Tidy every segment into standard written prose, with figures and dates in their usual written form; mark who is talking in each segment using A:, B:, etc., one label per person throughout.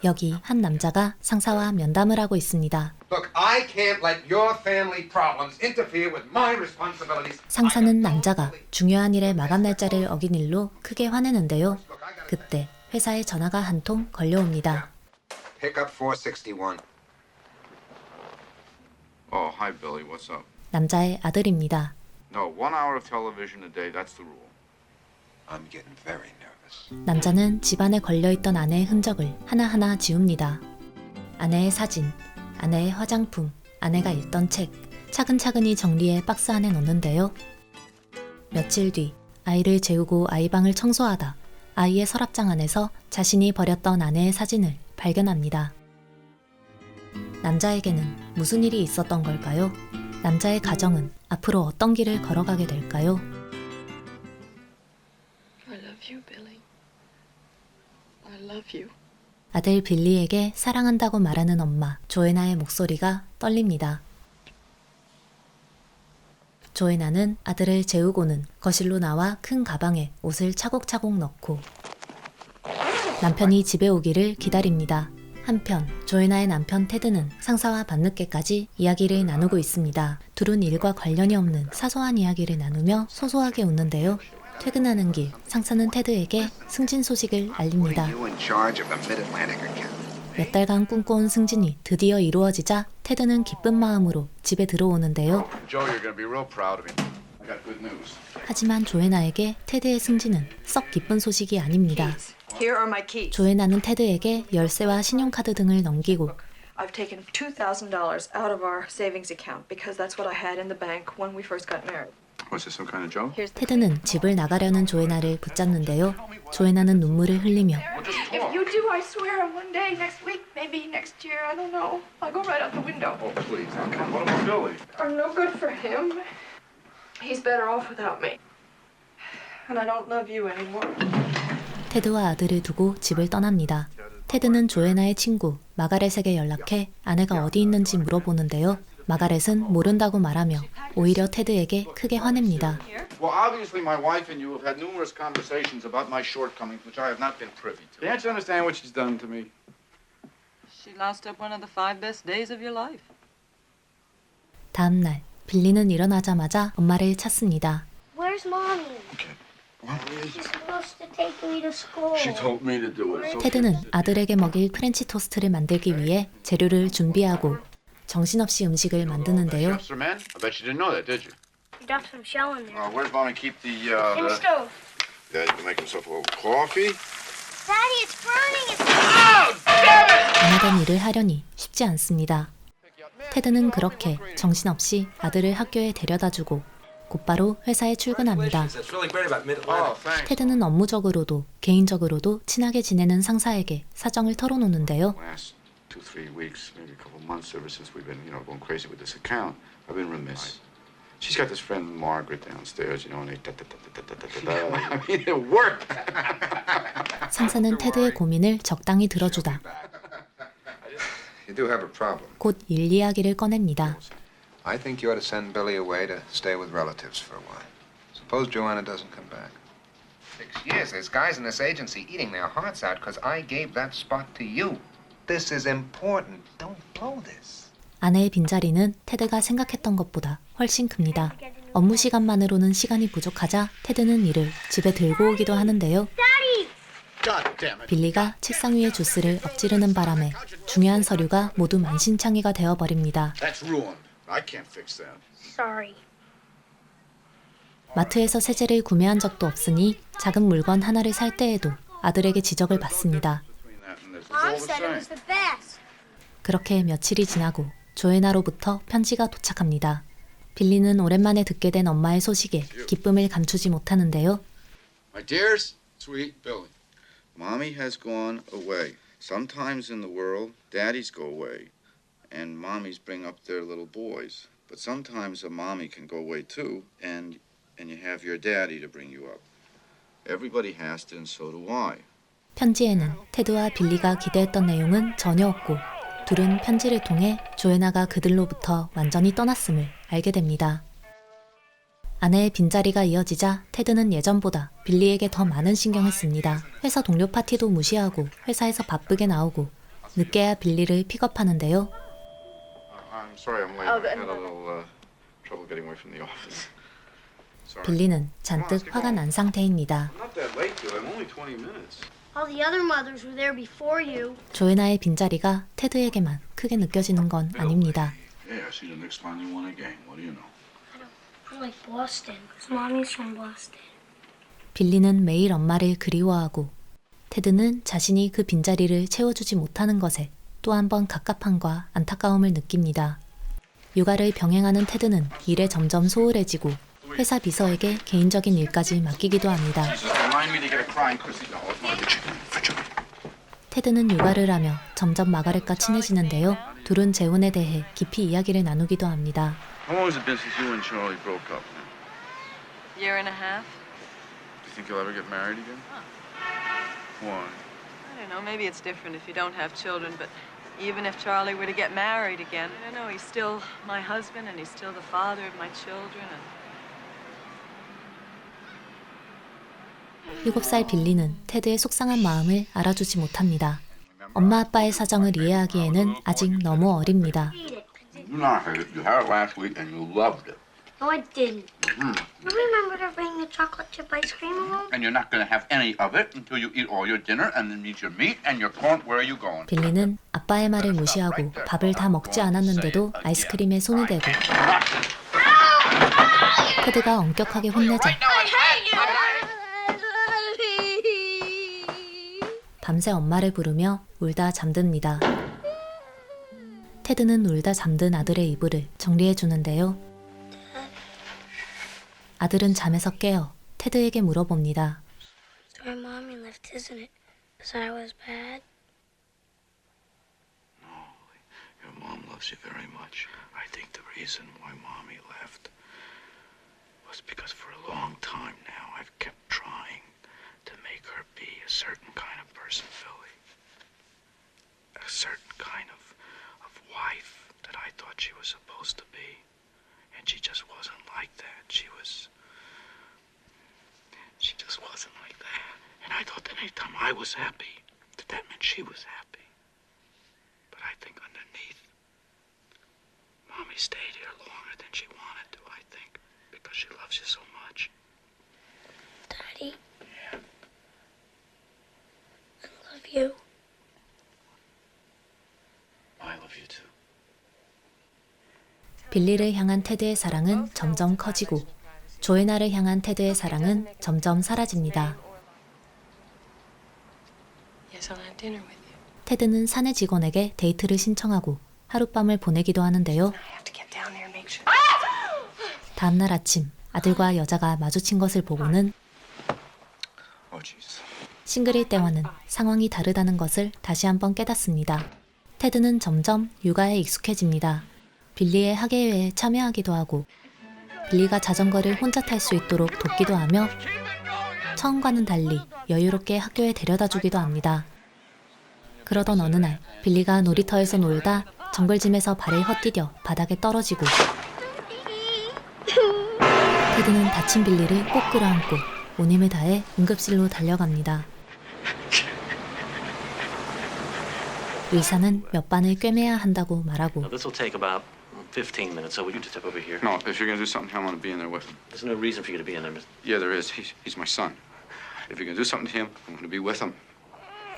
A: 여기 한 남자가 상사와 면담을 하고 있습니다.
B: Look, I can't let your family problems interfere with my responsibilities.
A: 상사는 남자가 중요한 일의 마감 날짜를 어긴 일로 크게 화내는데요. 그때 회사에 전화가 한 통 걸려옵니다.
B: Pick up 461.
C: Oh, hi, Billy. What's up?
A: 남자의 아들입니다.
C: No, 1 hour of television a day. That's the rule.
B: I'm getting very nervous.
A: 남자는 집안에 걸려있던 아내의 흔적을 하나하나 지웁니다. 아내의 사진, 아내의 화장품, 아내가 읽던 책, 차근차근히 정리해 박스 안에 넣는데요. 며칠 뒤 아이를 재우고 아이방을 청소하다 아이의 서랍장 안에서 자신이 버렸던 아내의 사진을 발견합니다. 남자에게는 무슨 일이 있었던 걸까요? 남자의 가정은 앞으로 어떤 길을 걸어가게 될까요?
D: I love you, Billy. I love you.
A: 아들 빌리에게 사랑한다고 말하는 엄마 조애나의 목소리가 떨립니다. 조애나는 아들을 재우고는 거실로 나와 큰 가방에 옷을 차곡차곡 넣고 남편이 집에 오기를 기다립니다. 한편 조애나의 남편 테드는 상사와 밤늦게까지 이야기를 나누고 있습니다. 둘은 일과 관련이 없는 사소한 이야기를 나누며 소소하게 웃는데요. 퇴근하는 길 상사는 테드에게 승진 소식을 알립니다.
B: You in charge of the Mid-Atlantic account?
A: 몇 달간 꿈꿔온 승진이 드디어 이루어지자 테드는 기쁜 마음으로 집에 들어오는데요.
C: Joe, you're going to be real proud of me. I got good news.
A: 하지만 조애나에게 테드의 승진은 썩 기쁜 소식이 아닙니다.
D: Here are my keys.
A: 조애나는 테드에게 열쇠와 신용카드 등을 넘기고
D: I've taken $2,000 out of our savings account because that's what I had in the bank when we first got married.
C: Was this some kind of joke?
D: Here's the
A: 테드는 집을 나가려는 조애나를 붙잡는데요. 조애나는 눈물을 흘리며
D: If you do, I swear, one day, next week, maybe next year, I don't know. I'll go right out the window.
C: Oh, please. Come. What about Billy?
D: I'm no good for him. He's better off without me. And I don't love you anymore.
A: 테드와 아들을 두고 집을 떠납니다. 테드는 조애나의 친구 마가렛에게 연락해 아내가 어디 있는지 물어보는데요. 마가렛은 모른다고 말하며 오히려 테드에게 크게 화냅니다.
C: Well, obviously, my wife and you have had numerous conversations about my shortcomings, which I have not been privy to. Can't you understand what she's done to me?
E: She lost up one of the 5 best days of your life.
A: 다음 날 빌리는 일어나자마자 엄마를 찾습니다.
F: Where's mommy?
C: Okay. Well,
F: She's supposed to take me to school.
C: she told me to do it. So
A: 테드는 아들에게 먹일 프렌치 토스트를 만들기 위해 재료를 준비하고 정신없이 음식을 만드는데요.
C: Chefs are men? I bet you didn't know that, did you?
F: You dropped some shell in there.
C: Where did Mommy keep the,
F: In the stove.
C: Yeah, you can make himself a little coffee.
F: Daddy, it's burning. It's
A: 안 하던 일을 하려니 쉽지 않습니다. 테드는 그렇게 정신없이 아들을 학교에 데려다주고 곧바로 회사에 출근합니다.
B: That's really great about
C: Oh,
B: Mid-Atlantic.
C: thanks.
A: 테드는 업무적으로도 개인적으로도 친하게 지내는 상사에게 사정을 털어놓는데요.
C: Last 2-3 weeks, maybe a couple months ever since we've been, going crazy with this account, I've been remiss. She's got this friend Margaret downstairs, and they I mean, it worked.
A: 상사는 테드의 고민을 적당히 들어주다
B: You do have a problem.
A: 곧 일 이야기를 꺼냅니다.
B: I think you ought to send Billy away to stay with relatives for a while. Suppose Joanna doesn't come back. 6 years, there's guys in this agency eating their hearts out because I gave that spot to you. This is important. Don't blow this.
A: 아내의 빈자리는 테드가 생각했던 것보다 훨씬 큽니다. 업무 시간만으로는 시간이 부족하자 테드는 이를 집에 들고 오기도 하는데요.
C: God damn it.
A: 빌리가 책상 위에 주스를 엎지르는 바람에 중요한 서류가 모두 만신창이가 되어버립니다.
C: That's ruined. I can't fix that.
F: Sorry.
A: 마트에서 세제를 구매한 적도 없으니 작은 물건 하나를 살 때에도 아들에게 지적을 받습니다.
C: Between that and this, it's
F: Mom
C: all the
F: said it
C: same.
F: was the best.
A: 그렇게 며칠이 지나고 조애나로부터 편지가 도착합니다. 빌리는 오랜만에 듣게 된 엄마의 소식에 기쁨을 감추지 못하는데요.
C: My dears, sweet Billy. Mommy has gone away. Sometimes in the world, daddies go away, and mommies bring up their little boys. But sometimes a mommy can go away too, and you have your daddy to bring you up. Everybody has to, and so do I.
A: 편지에는 테드와 빌리가 기대했던 내용은 전혀 없고 둘은 편지를 통해 조애나가 그들로부터 완전히 떠났음을 알게 됩니다. 아내의 빈자리가 이어지자 테드는 예전보다 빌리에게 더 많은 신경을 씁니다. 회사 동료 파티도 무시하고 회사에서 바쁘게 나오고 늦게야 빌리를 픽업하는데요.
C: I'm sorry I'm late.
D: Oh,
C: I had a
D: no.
C: little trouble getting away from the office. Sorry.
A: 빌리는 잔뜩 화가 난 상태입니다.
C: I'm not that late, Bill. I'm only 20 minutes.
F: All the other mothers were there before you.
A: 조애나의 빈자리가 테드에게만 크게 느껴지는 건 아닙니다.
G: Yeah, I see the next time you won a game. What do you know?
F: I like Boston, because Mommy's from Boston.
A: 빌리는 매일 엄마를 그리워하고 테드는 자신이 그 빈자리를 채워주지 못하는 것에 또 한 번 갑갑함과 안타까움을 느낍니다. 육아를 병행하는 테드는 일에 점점 소홀해지고 회사 비서에게 개인적인 일까지 맡기기도 합니다.
C: Jesus, remind me to get a crying Chrissy doll. It's my chicken.
A: 테드는 육아를 하며 점점 마가렛과 친해지는데요. 둘은 재혼에 대해 깊이 이야기를 나누기도 합니다.
C: How long has it been since you and Charlie broke up?
E: Year and a half?
C: Do you think you'll ever get married again? Why?
E: I don't know, maybe it's different if you don't have children, but even if Charlie were to get married again, I don't know, he's still my husband and he's still the father of my children. And
A: 7살 빌리는 테드의 속상한 마음을 알아주지 못합니다. 엄마 아빠의 사정을 이해하기에는 아직 너무 어립니다.
G: You not had it. You had it last week and you loved it.
F: No, I didn't. You remember to bring the chocolate chip ice cream home?
G: And you're not going to have any of it until you eat all your dinner and then eat your meat and your corn. Where are you going?
A: 빌리는 아빠의 말을 무시하고 밥을 다 먹지 않았는데도 아이스크림에 손을 대고 테드가 엄격하게 혼내자 밤새 엄마를 부르며 울다 잠듭니다. 테드는 울다 잠든 아들의 이불을 정리해 주는데요. 아들은 잠에서 깨어 테드에게 물어봅니다.
F: So our mommy left, isn't it? Because I was bad?
G: Your mom loves you very much. I think the reason why Mommy left was because for a long time now I've kept trying to make her be a certain kind of person, Philly. A certain kind of wife that I thought she was supposed to be. And she just wasn't like that. She just wasn't like that. And I thought that anytime I was happy, that meant she was happy. But I think underneath, Mommy stayed here longer than she wanted to, I think, because she loves you so much.
F: Daddy? Yeah. I love you.
G: I love you too.
A: 빌리를 향한 테드의 사랑은 점점 커지고 조애나를 향한 테드의 사랑은 점점 사라집니다.
D: Yes, I'll have dinner with you.
A: 테드는 사내 직원에게 데이트를 신청하고 하룻밤을 보내기도 하는데요.
D: I have to get down there and make sure.
A: 다음날 아침 아들과 여자가 마주친 것을 보고는
C: Oh, Jesus.
A: 싱글일 때와는 상황이 다르다는 것을 다시 한번 깨닫습니다. 테드는 점점 육아에 익숙해집니다. 빌리의 학예회에 참여하기도 하고 빌리가 자전거를 혼자 탈 수 있도록 돕기도 하며 처음과는 달리 여유롭게 학교에 데려다주기도 합니다. 그러던 어느 날 빌리가 놀이터에서 놀다 정글짐에서 발을 헛디뎌 바닥에 떨어지고 테드는 다친 빌리를 꼭 끌어안고 온 힘을 다해 응급실로 달려갑니다. 의사는 몇 반을 꿰매야 한다고 말하고
H: This will take about 15 minutes, so would you just step over here?
C: No, if you're going to do something to him, I want to be in there with him.
H: There's no reason for you to be in there, Mr.
C: Yeah, there is. He's my son. If you're going to do something to him, I'm going to be with him.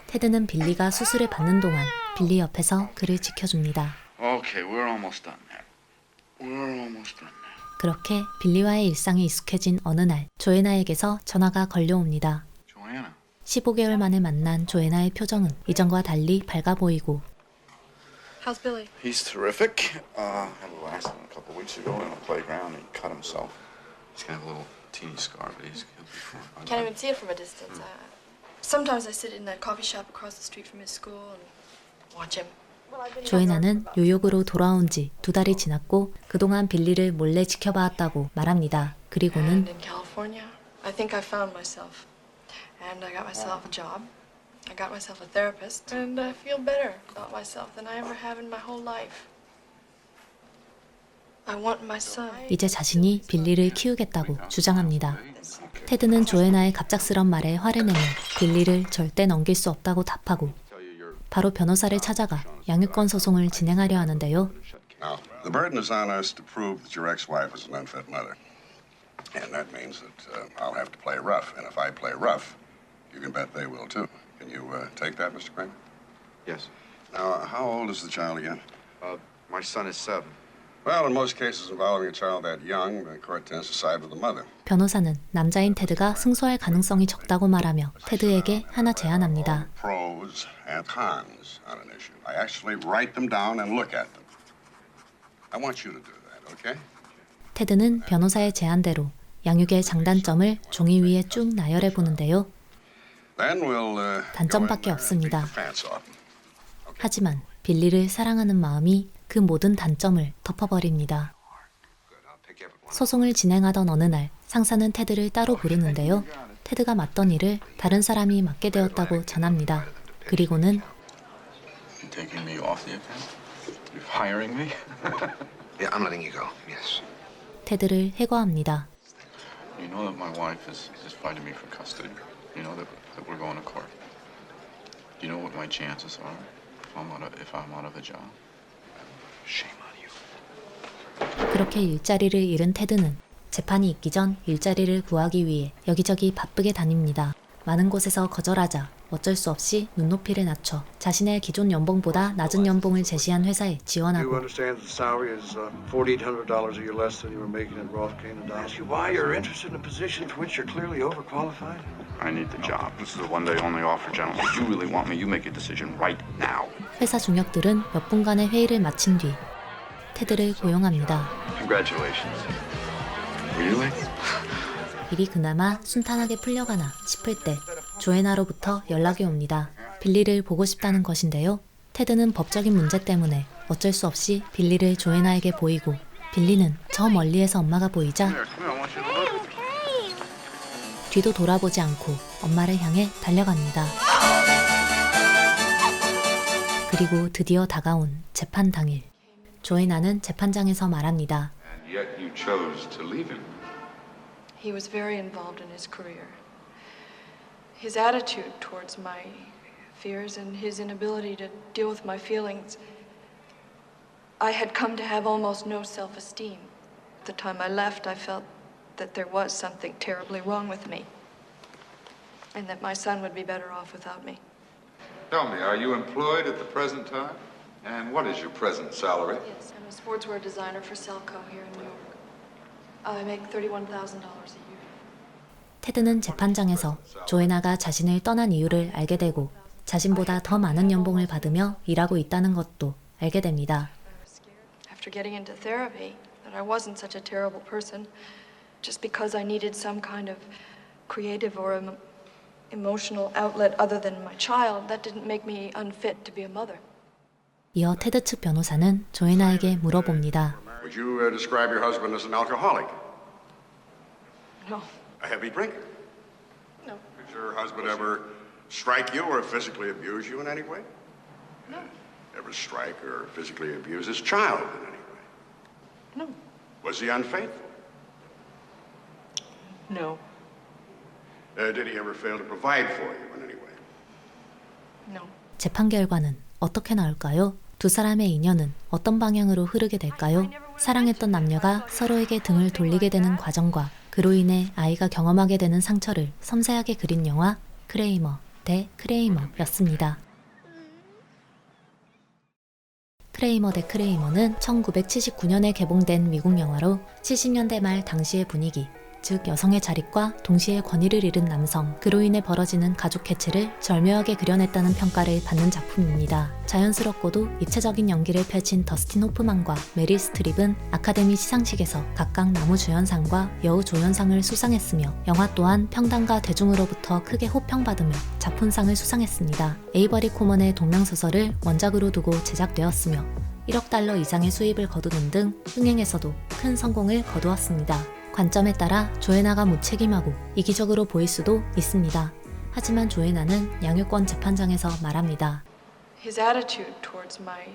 A: 테드는 빌리가 수술을 받는 동안 빌리 옆에서 그를 지켜줍니다.
C: Okay, we're almost done now. We're almost done now.
A: 그렇게 빌리와의 일상에 익숙해진 어느 날 조애나에게서 전화가 걸려옵니다.
C: Joanna.
A: 15개월 만에 만난 조애나의 표정은 이전과 달리 밝아 보이고
D: How's Billy?
C: He's terrific. Had a little accident a couple weeks ago in a playground. He cut himself. He's going to have a little teeny scar, but he'll be fine.
D: Can't even see it from a distance. Sometimes I sit in that coffee shop across the street from his school and watch him.
A: 조애나는 뉴욕으로 돌아온 지 2달이 지났고 그동안 빌리를 몰래 지켜봐왔다고 말합니다. 그리고는
D: And in California, I think I found myself. And I got myself a job. I got myself a therapist. And I feel better about myself than I ever have in my whole life. I want my son.
A: 이제 자신이 빌리를 키우겠다고 주장합니다. 테드는 조애나의 갑작스런 말에 화를 내며 빌리를 절대 넘길 수 없다고 답하고 바로 변호사를 찾아가 양육권 소송을 진행하려 하는데요.
I: Now, the burden is on us to prove that your ex-wife is an unfit mother. And that means that I'll have to play rough. And if I play rough, you can bet they will too. Can you take that, Mr. Kramer?
C: Yes.
I: Now, how old is the child again?
C: My son is 7.
I: Well, in most cases involving a child that young, the court tends to side with the mother.
A: 변호사는 남자인 테드가 승소할 가능성이 적다고 말하며 테드에게 하나 제안합니다.
I: Pros and cons on an issue. I actually write them down and look at them. I want you to do that, okay?
A: 테드는 변호사의 제안대로 양육의 장단점을 종이 위에 쭉 나열해 보는데요.
I: Then we'll
A: 단점밖에 없습니다.
I: take the pants off.
A: 하지만 빌리를 사랑하는 마음이 그 모든 단점을 덮어버립니다. 소송을 진행하던 어느 날 상사는 테드를 따로 부르는데요. 테드가 맡던 일을 다른 사람이 맡게 되었다고 전합니다. 그리고는
G: Taking me off the account? You're hiring me?
B: Yeah, I'm letting you go. Yes.
A: 테드를 해고합니다.
G: You know that my wife is fighting me for custody. You know that we're going to court. Do you know what my chances are if I'm out of a job? Shame on you.
A: 그렇게 일자리를 잃은 테드는 재판이 있기 전 일자리를 구하기 위해 여기저기 바쁘게 다닙니다. 많은 곳에서 거절하자 어쩔 수 없이 눈높이를 낮춰 자신의 기존 연봉보다 낮은 연봉을 제시한 회사에
J: You
A: 지원하고
J: understand the salary is $4,800 a year less than you were making at Roth Canin Dodge. Ask you why you're interested in a position for which you're clearly overqualified?
G: I need the job. This is a one-day only offer, gentlemen. If you really want me, you make a decision right now.
A: 회사 중역들은 몇 분간의 회의를 마친 뒤 테드를 고용합니다.
G: Congratulations. Really?
A: 일이 그나마 순탄하게 풀려가나 싶을 때 조애나로부터 연락이 옵니다. 빌리를 보고 싶다는 것인데요. 테드는 법적인 문제 때문에 어쩔 수 없이 빌리를 조애나에게 보이고 빌리는 저 멀리에서 엄마가 보이자 뒤도 돌아보지 않고 엄마를 향해 달려갑니다. 그리고 드디어 다가온 재판 당일. 조애나는 재판장에서 말합니다.
I: And yet you chose to leave him.
D: He was very involved in his career. His attitude towards my fears and his inability to deal with my feelings. I had come to have almost no self-esteem. At the time I left, I felt that there was something terribly wrong with me, and that my son would be better off without me.
I: Tell me, are you employed at the present time? And what is your present salary?
D: Yes, I'm a sportswear designer for Selco here in New York. I make $31,000 a year.
A: 테드는 재판장에서 조애나가 자신을 떠난 이유를 알게 되고 자신보다 더 많은 연봉을 받으며 일하고 있다는 것도 알게 됩니다.
D: After getting into therapy, that I wasn't such a terrible person, just because I needed some kind of creative or emotional outlet other than my child, that didn't make me unfit to be a mother.
A: 이어 테드 측 변호사는 조애나에게 물어봅니다.
I: Would you describe your husband as an alcoholic?
D: No.
I: A heavy drinker?
D: No.
I: Did your husband ever strike you or physically abuse you in any way?
D: No.
I: Ever strike or physically abuse his child in any way?
D: No.
I: Was he unfaithful?
D: No.
I: Did he ever fail to provide for you in any way?
D: No.
A: 재판 결과는 어떻게 나올까요? 두 사람의 인연은 어떤 방향으로 흐르게 될까요? 사랑했던 남녀가 서로에게 등을 돌리게 되는 과정과 그로 인해 아이가 경험하게 되는 상처를 섬세하게 그린 영화 크레이머 대 크레이머였습니다. 크레이머 대 크레이머는 1979년에 개봉된 미국 영화로 70년대 말 당시의 분위기, 즉 여성의 자립과 동시에 권위를 잃은 남성, 그로 인해 벌어지는 가족 해체를 절묘하게 그려냈다는 평가를 받는 작품입니다. 자연스럽고도 입체적인 연기를 펼친 더스틴 호프만과 메릴 스트립은 아카데미 시상식에서 각각 남우주연상과 여우조연상을 수상했으며 영화 또한 평단과 대중으로부터 크게 호평받으며 작품상을 수상했습니다. 에이버리 코먼의 동명소설을 원작으로 두고 제작되었으며 1억 달러 이상의 수입을 거두는 등 흥행에서도 큰 성공을 거두었습니다. 관점에 따라 조애나가 무책임하고 이기적으로 보일 수도 있습니다. 하지만 조애나는 양육권 재판장에서 말합니다.
D: His attitude towards my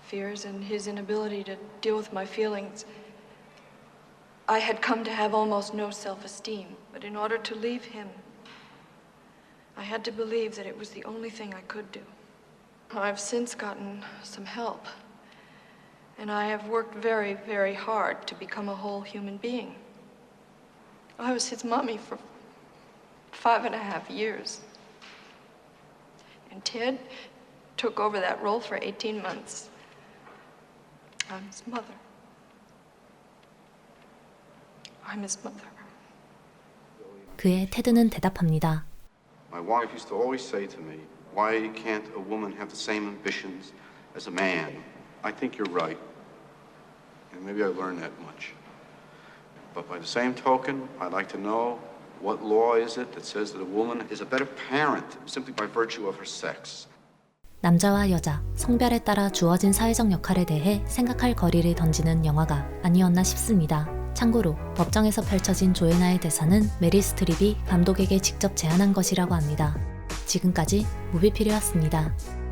D: fears and his inability to deal with my feelings. I had come to have almost no self-esteem, but in order to leave him, I had to believe that it was the only thing I could do. I've since gotten some help. And I have worked very, very hard to become a whole human being. I was his mommy for 5.5 years. And Ted took over that role for 18 months. I'm his mother. I'm his mother.
A: 그의 테드는 대답합니다.
K: My wife used to always say to me, why can't a woman have the same ambitions as a man? I think you're right. And maybe I learned that much. But by the same token, I'd like to know what law is it that says that a woman is a better parent simply by virtue of her sex?
A: 남자와 여자, 성별에 따라 주어진 사회적 역할에 대해 생각할 거리를 던지는 영화가 아니었나 싶습니다. 참고로 법정에서 펼쳐진 조애나의 대사는 메릴 스트립이 감독에게 직접 제안한 것이라고 합니다. 지금까지 무비필이었습니다.